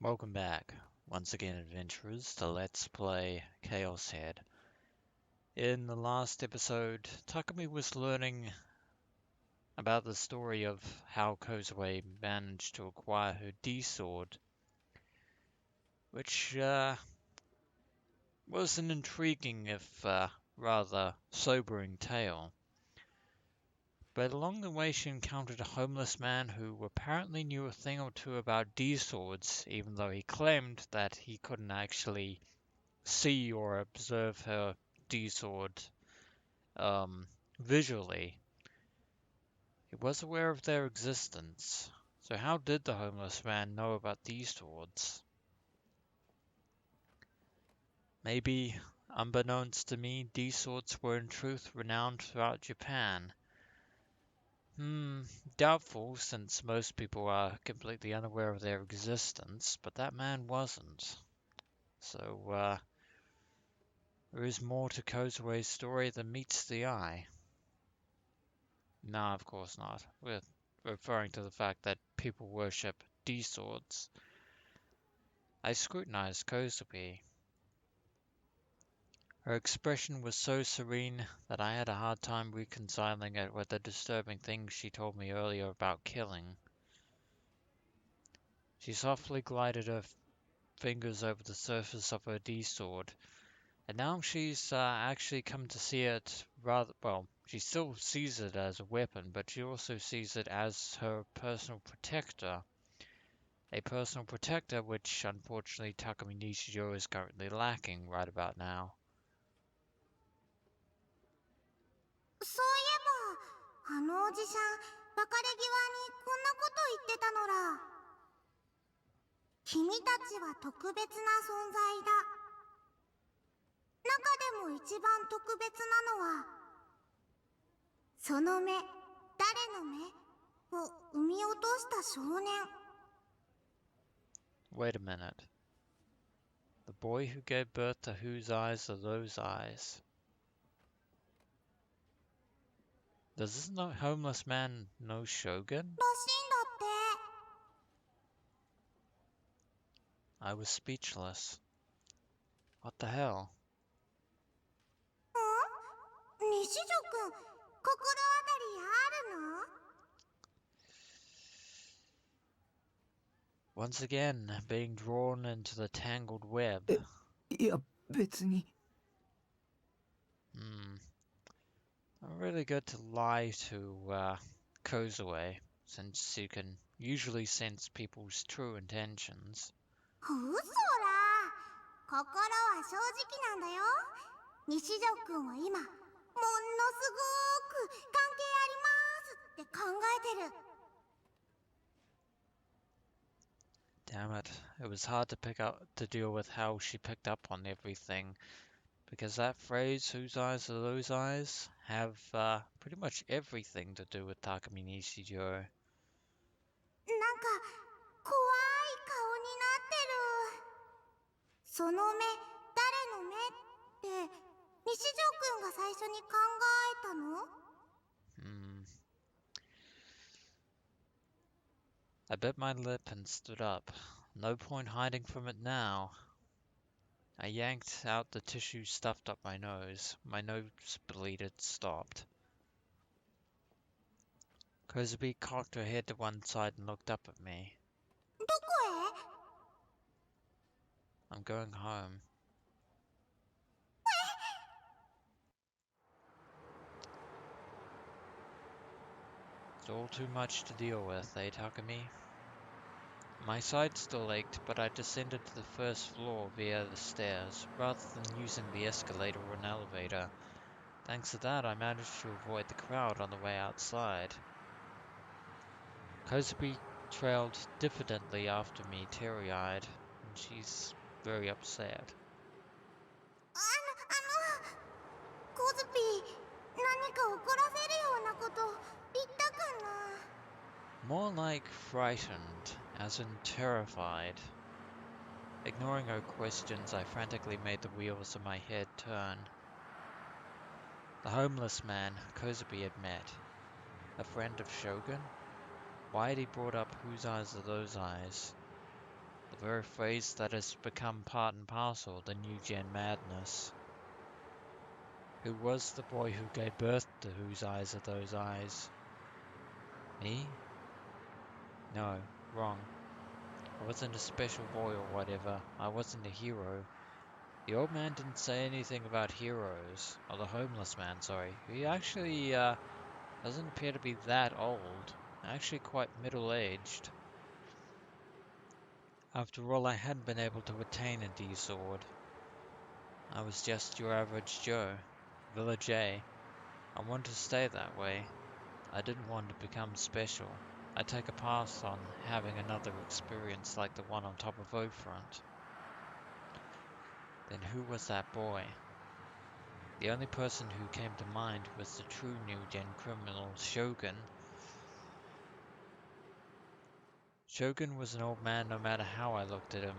Welcome back, once again adventurers, to Let's Play Chaos Head. In the last episode, Takumi was learning about the story of how Kozue managed to acquire her D-sword, which was an intriguing if rather sobering tale. But along the way she encountered a homeless man who apparently knew a thing or two about D-swords, even though he claimed that he couldn't actually see or observe her D-sword visually. He was aware of their existence. So how did the homeless man know about these swords? Maybe, unbeknownst to me, these swords were in truth renowned throughout Japan. Doubtful, since most people are completely unaware of their existence, but that man wasn't. So, there is more to Kozue's story than meets the eye. No, of course not. We're referring to the fact that people worship D-swords. I scrutinized Kozue. Her expression was so serene that I had a hard time reconciling it with the disturbing things she told me earlier about killing. She softly glided her fingers over the surface of her D-sword, and now she's actually come to see it rather well. She still sees it as a weapon, but she also sees it as her personal protector. A personal protector which unfortunately Takumi Nishijou is currently lacking right about now. そういえば、あのおじさん、別れ際にこんなこと言ってたのら。君たちは特別な存在だ。中でも一番特別なのは、その目、誰の目を産み落とした少年。Wait a minute. The boy who gave birth to whose eyes are those eyes? Does this homeless man know Shogun? らしいんだって。I was speechless. What the hell? 西条くん、心当たりあるの？ Once again, being drawn into the tangled web. いや、別に。I'm really good to lie to Kozue, since you can usually sense people's true intentions. 嘘ら。心は正直なんだよ。西条くんは今、ものすごーく関係ありますって考えてる。Damn it, it was hard to deal with how she picked up on everything, because that phrase, whose eyes are those eyes, have pretty much everything to do with Takumi Nishijou. なんか、怖い顔になってる。その目、誰の目って、西条くんが最初に考えたの？ I bit my lip and stood up. No point hiding from it now. I yanked out the tissue stuffed up my nose. My nosebleed had stopped. Kozue cocked her head to one side and looked up at me. どこへ？ I'm going home. It's all too much to deal with, eh, Takumi? My side still ached, but I descended to the first floor via the stairs, rather than using the escalator or an elevator. Thanks to that, I managed to avoid the crowd on the way outside. Kozue trailed diffidently after me, teary-eyed, and she's very upset. コズピー、何か怒らせるようなこと言ったかな？ More like frightened, as in terrified. Ignoring her questions, I frantically made the wheels of my head turn. The homeless man Kozue had met. A friend of Shogun? Why had he brought up whose eyes are those eyes? The very phrase that has become part and parcel of the new gen madness. Who was the boy who gave birth to whose eyes are those eyes? Me? No, wrong. I wasn't a special boy or whatever. I wasn't a hero. The old man didn't say anything about heroes. Or the homeless man, sorry. He actually doesn't appear to be that old. Actually quite middle-aged. After all, I hadn't been able to attain a D sword. I was just your average Joe. Village A. I wanted to stay that way. I didn't want to become special. I'd take a pass on having another experience like the one on top of Oakfront. Then who was that boy? The only person who came to mind was the true new-gen criminal, Shogun. Shogun was an old man no matter how I looked at him,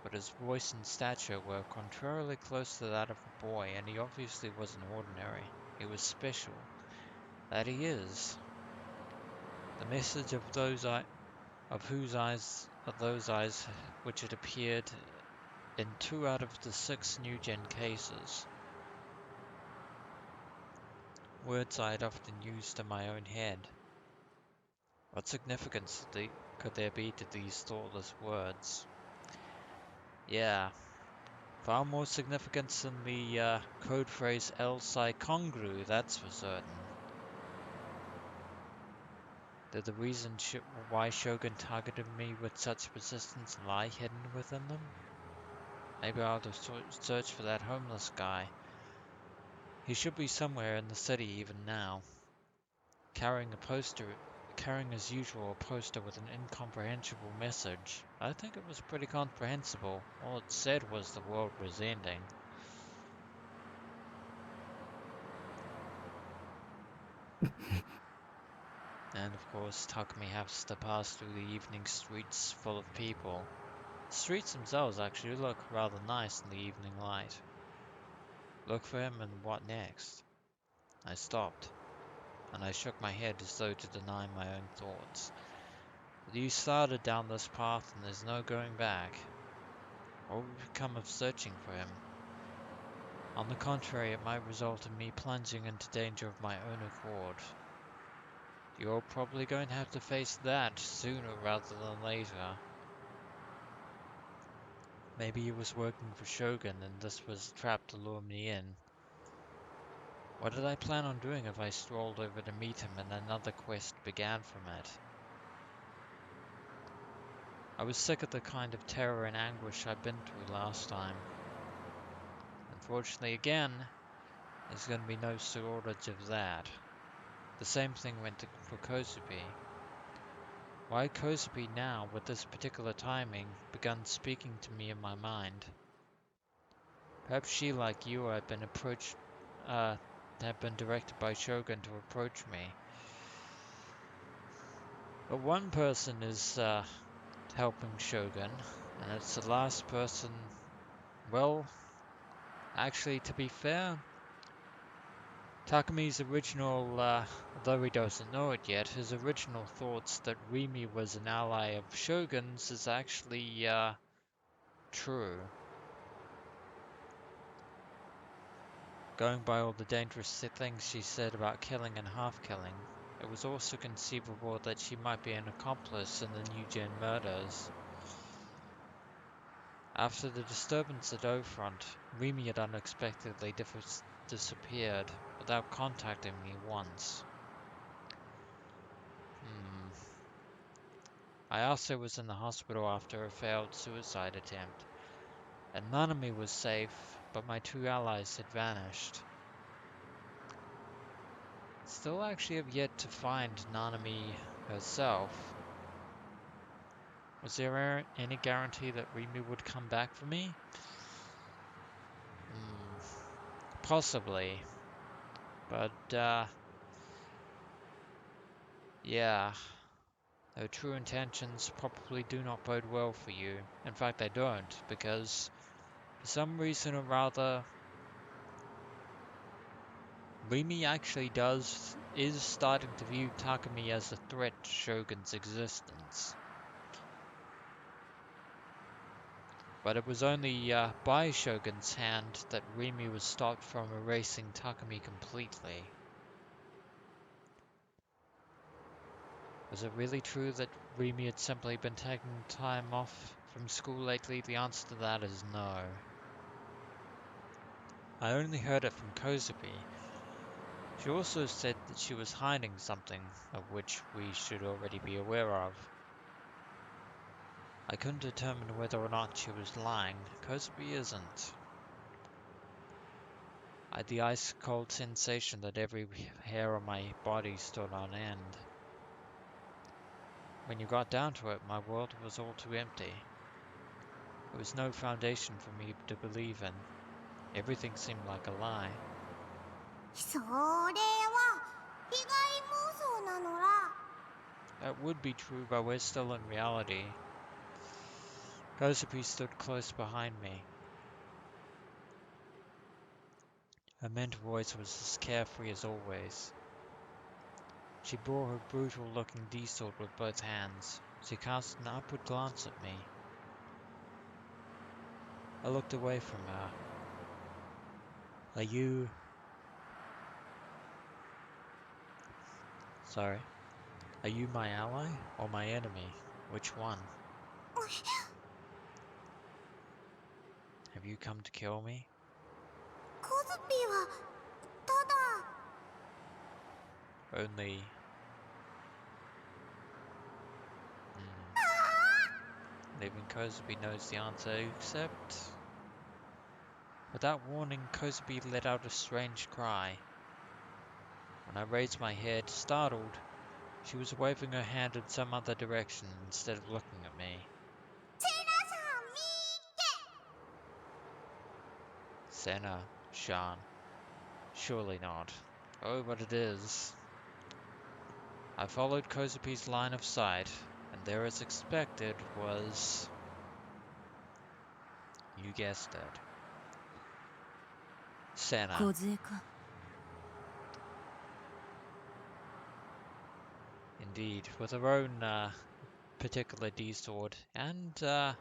but his voice and stature were contrarily close to that of a boy, and he obviously wasn't ordinary. He was special. That he is. The message of whose eyes are those eyes, which had appeared in 2 out of the 6 new-gen cases. Words I had often used in my own head. What significance could there be to these thoughtless words? Yeah, far more significance than the code phrase El Sai Congru, that's for certain. Did the reason why Shogun targeted me with such persistence lie hidden within them? Maybe I'll just search for that homeless guy. He should be somewhere in the city even now, carrying carrying as usual a poster with an incomprehensible message. I think it was pretty comprehensible. All it said was the world was ending. And of course, Takumi has to pass through the evening streets full of people. The streets themselves actually look rather nice in the evening light. Look for him and what next? I stopped, and I shook my head as though to deny my own thoughts. But you started down this path and there's no going back. What would become of searching for him? On the contrary, it might result in me plunging into danger of my own accord. You're probably going to have to face that sooner rather than later. Maybe he was working for Shogun and this was a trap to lure me in. What did I plan on doing if I strolled over to meet him and another quest began from it? I was sick of the kind of terror and anguish I'd been through last time. Unfortunately, again, there's going to be no shortage of that. The same thing went for Kozue. Why had Kozue now, with this particular timing, begun speaking to me in my mind? Perhaps she, like you, had been directed by Shogun to approach me. But one person is helping Shogun, and it's the last person. Well, actually, to be fair, Takumi's original, although he doesn't know it yet, his original thoughts that Rimi was an ally of Shogun's is actually true. Going by all the dangerous things she said about killing and half-killing, it was also conceivable that she might be an accomplice in the New Gen murders. After the disturbance at O-Front, Rimi had unexpectedly disappeared without contacting me once. Hmm. Ayase was in the hospital after a failed suicide attempt, and Nanami was safe, but my 2 allies had vanished. Still actually have yet to find Nanami herself. Was there any guarantee that Rimi would come back for me? Hmm, possibly. But, yeah. Her true intentions probably do not bode well for you. In fact, they don't, because for some reason or rather, Rimi actually is starting to view Takumi as a threat to Shogun's existence. But it was only by Shogun's hand that Rimi was stopped from erasing Takumi completely. Was it really true that Rimi had simply been taking time off from school lately? The answer to that is no. I only heard it from Kozue. She also said that she was hiding something of which we should already be aware of. I couldn't determine whether or not she was lying. Kozue isn't. I had the ice-cold sensation that every hair on my body stood on end. When you got down to it, my world was all too empty. There was no foundation for me to believe in. Everything seemed like a lie. それは被害妄想なのら。 That would be true, but we're still in reality. Kozue stood close behind me. Her mental voice was as carefree as always. She bore her brutal-looking D-sword with both hands. She cast an upward glance at me. I looked away from her. Are you... Sorry. Are you my ally or my enemy? Which one? Have you come to kill me? コズピーはただ Only... Leaving Kozue knows the answer, except... Without warning, Kozue let out a strange cry. When I raised my head, startled, she was waving her hand in some other direction instead of looking at me. セナさん見て Senna, Shan. Surely not. Oh, but it is. I followed Kozupi's line of sight, and there, as expected, was... You guessed it. Senna. 梢か Indeed, with her own particular D-sword, and her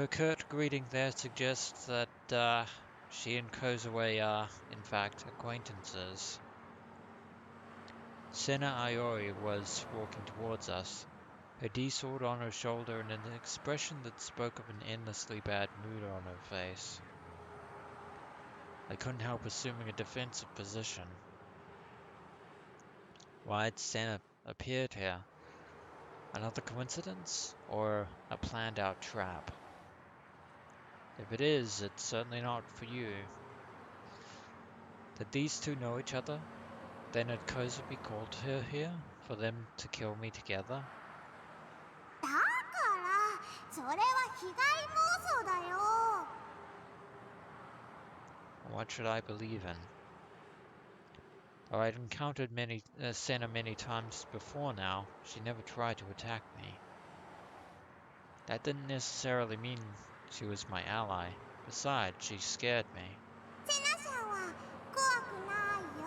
curt greeting there suggests that she and Kozue are, in fact, acquaintances. Senna Iori was walking towards us, her D-sword on her shoulder and an expression that spoke of an endlessly bad mood on her face. I couldn't help assuming a defensive position. Why had Senna appeared here? Another coincidence? Or a planned-out trap? If it is, it's certainly not for you. Did these two know each other? Then had Kozue called her here for them to kill me together? だからそれは被害妄想だよ What should I believe in? Though I'd encountered Senna many times before now, she never tried to attack me. That didn't necessarily mean she was my ally. Besides, she scared me. セナさんは怖くないよ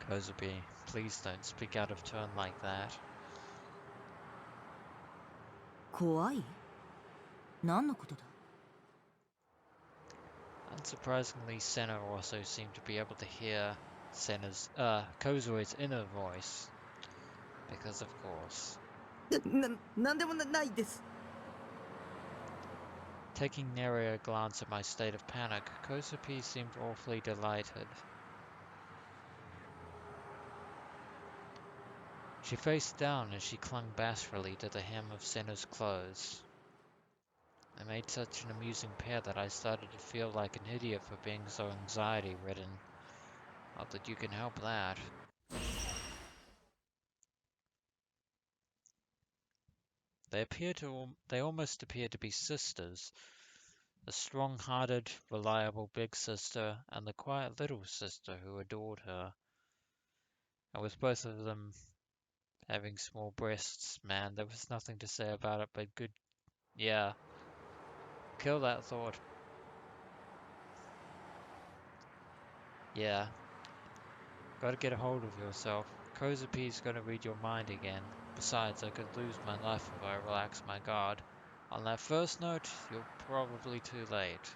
Kozue, please don't speak out of turn like that. 怖い何のことだ Unsurprisingly, Senna also seemed to be able to hear Kozue's inner voice. Because of course. なんでもないです Taking nary a glance at my state of panic, Kozue seemed awfully delighted. She faced down as she clung bashfully to the hem of Senna's clothes. They made such an amusing pair that I started to feel like an idiot for being so anxiety-ridden. Not that you can help that. They almost appeared to be sisters. The strong-hearted, reliable big sister and the quiet little sister who adored her. And with both of them having small breasts, man, there was nothing to say about it but good. Yeah, kill that thought. Yeah, Gotta get a hold of yourself. Kozupi's gonna read your mind again. Besides, I could lose my life if I relax my guard. On that first note, you're probably too late.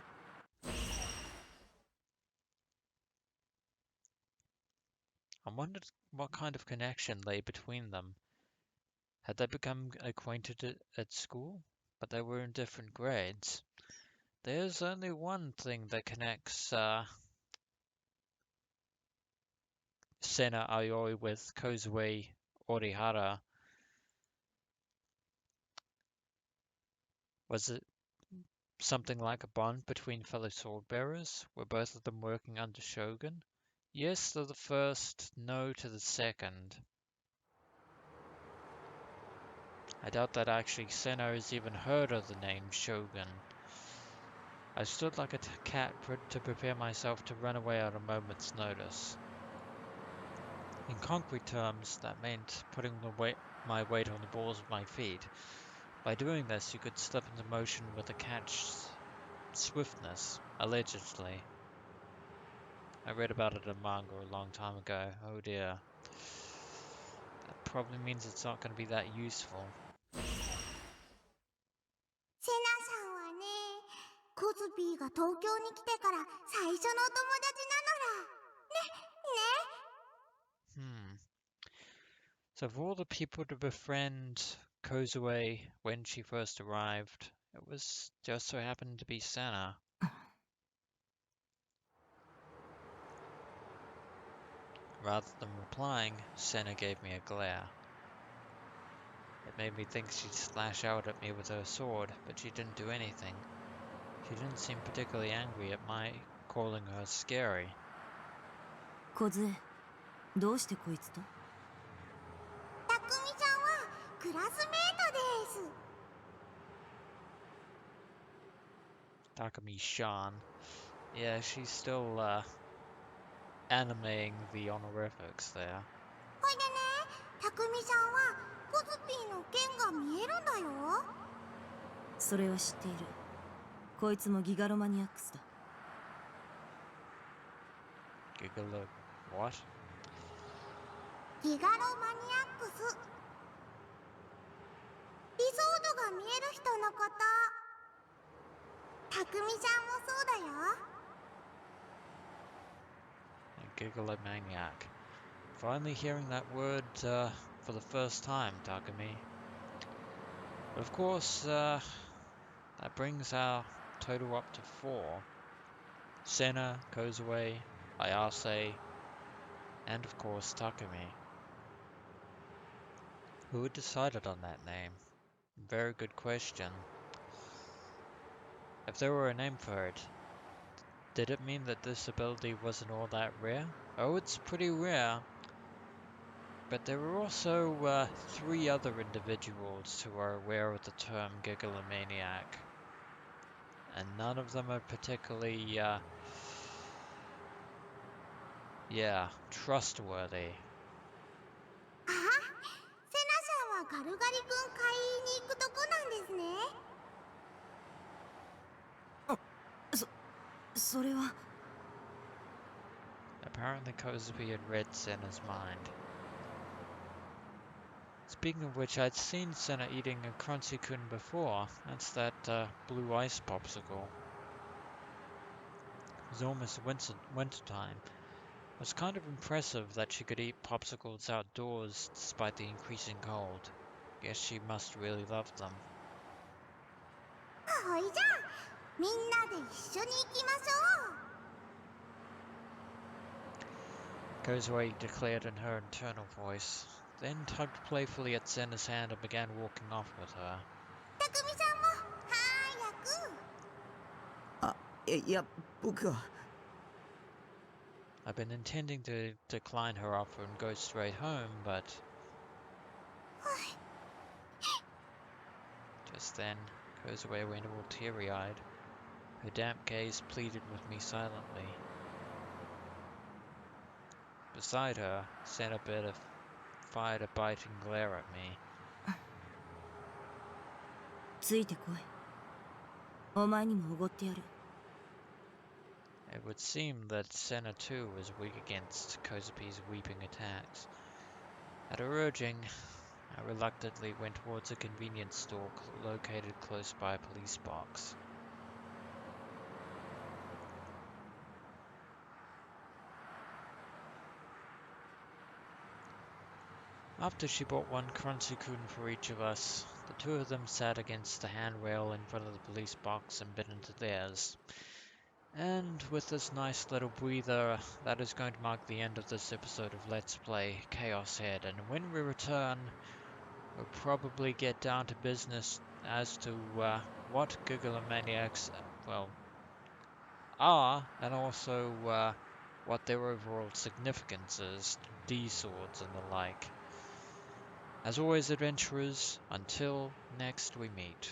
I wondered what kind of connection lay between them. Had they become acquainted at school? But they were in different grades. There's only one thing that connects Sena Aoi with Kozue Orihara. Was it something like a bond between fellow sword-bearers? Were both of them working under Shogun? Yes to the first, no to the second. I doubt that actually Sena has even heard of the name Shogun. I stood like a cat to prepare myself to run away at a moment's notice. In concrete terms, that meant putting my weight on the balls of my feet. By doing this, you could slip into motion with a cat's swiftness, allegedly. I read about it in manga a long time ago. Oh dear. That probably means it's not going to be that useful. セナさんはね、コズピーが東京に来てから最初のお友達なのら。ね、ね。So of all the people to befriend Kozue when she first arrived, it was just so happened to be Sena. Rather than replying, Sena gave me a glare. It made me think she'd slash out at me with her sword, but she didn't do anything. She didn't seem particularly angry at my calling her scary. 小杖、どうしてこいつと？たくみちゃんはクラスメートです。 Takumi-shan. Yeah, she's still animating the honorifics there. ほいでね、たくみちゃんはコズピーの剣が見えるんだよ。それは知っている。こいつもギガロマニアックスだ。What? ギガロマニアックス。理想度が見える人のこと。たくみちゃんもそうだよ。Gigalomaniac. Finally hearing that word for the first time, Takumi. But of course, that brings our total up to 4. Sena, Kozue, Ayase, and of course Takumi. Who had decided on that name? Very good question. If there were a name for it, did it mean that this ability wasn't all that rare? Oh, it's pretty rare. But there are also 3 other individuals who are aware of the term Gigalomaniac. And none of them are particularly, trustworthy. あ、セナさんはガルガリ君買いに行くとこなんですね。それは。Apparently Kozue had read Sena's mind. Speaking of which, I'd seen Sena eating a Crunchy-kun before. That's that blue ice popsicle. It was almost winter time. It was kind of impressive that she could eat popsicles outdoors despite the increasing cold. Guess she must really love them. ほいじゃあ、みんなで一緒に行きましょう。Kozue declared in her internal voice, then tugged playfully at Sena's hand and began walking off with her. たくみさんも早く。あ、いや、僕は。I've been intending to decline her offer and go straight home, but... Just then, Kozue went all teary-eyed. Her damp gaze pleaded with me silently. Beside her, Sena fired a biting glare at me. ついてこい。お前にもおごってやる。It would seem that Senna too was weak against Kozupi's weeping attacks. At her urging, I reluctantly went towards a convenience store located close by a police box. After she bought one crunchy-kun for each of us, the two of them sat against the handrail in front of the police box and bit into theirs. And with this nice little breather, that is going to mark the end of this episode of Let's Play ChäoS Head. And when we return, we'll probably get down to business as to what Gigalomaniacs, well, are, and also what their overall significance is, D-swords and the like. As always, adventurers, until next we meet.